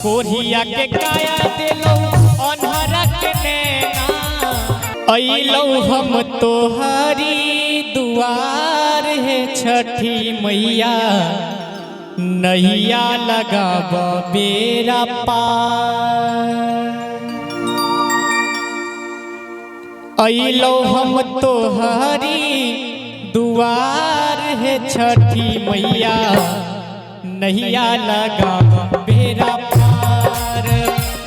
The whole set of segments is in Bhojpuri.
कोरिया के काया दिलो अनहरा के नैना अइलो हम तोहरी दुआर है छठी मैया नैया लगाब बेरा पार। अइलो हम तोहरी दुआर है छठी मैया नैया लगाब बेरा पार।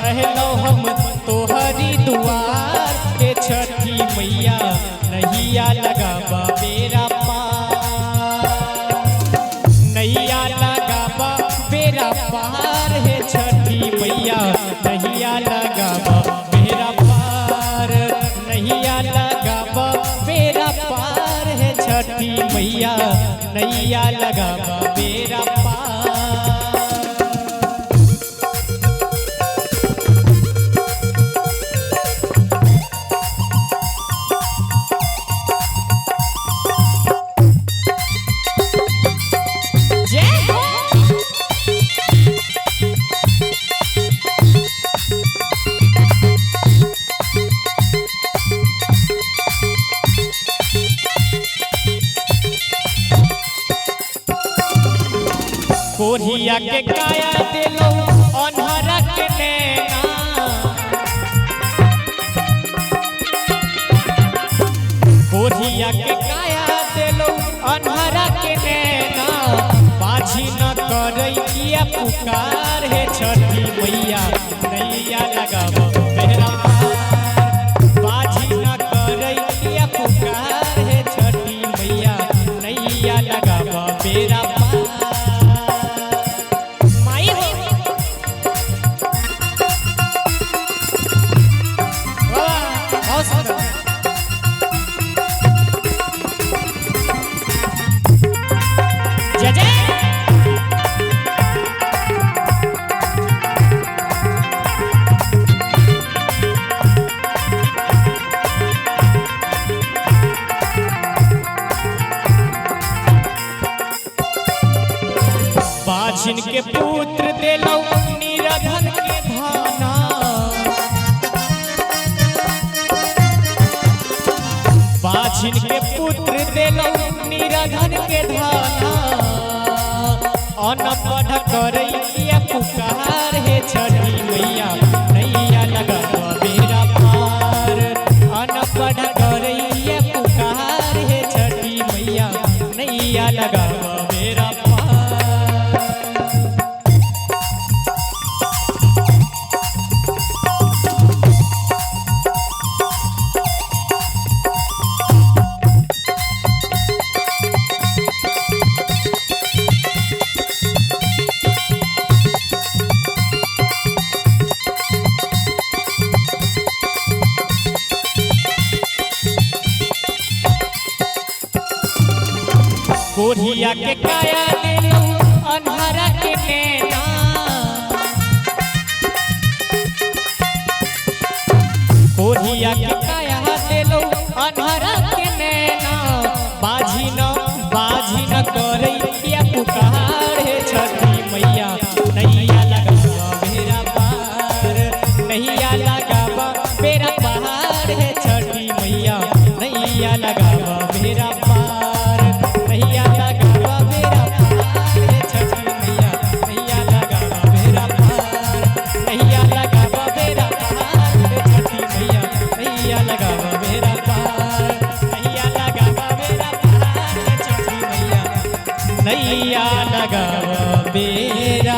अहलो हम तोहरी दुआर के छठी मैया नैया लगाब बेरा पार। नैया लगाब बेरा पार है छठी मैया नैया लगाब बेरा पार। नैया लगाब बेरा पार है छठी मैया नैया लगाब बेरा पार। कोरिया के काया दिलो अनहरा के नैना कोरिया के काया दिलो अनहरा के नैना बाझी न करैया पुकार है छठी मैया नैया लगाब बेरा पार। बाझी न करैया पुकार है छठी मैया नैया लगाब बेरा पार। बाझिन के पुत्र देलो निरधन के धाना बाझिन के पुत्र देलो निरधन के धाना अनपढ़ करैया पुकार है छठी मैया नैया लगाब बेरा पार। अनपढ़ करैया पुकार है छठी मैया नैया लगाब बेरा पार। कोरिया के काया दिलो अनहरा के नैना कोरिया के काया दिलो अनहरा के नैना बाझी न करैया पुकार है छठी मैया नैया लगाब बेरा पार। नैया लगाब बेरा पार है छठी मैया नैया लगाब बेरा पार। नैया लगाब बेरा पार है छठी मैया नैया लगाब बेरा पार। नैया लगाब बेरा पार है छठी मैया नैया लगाब बेरा पार। नैया लगाब बेरा पार है छठी मैया नैया लगाब बेरा।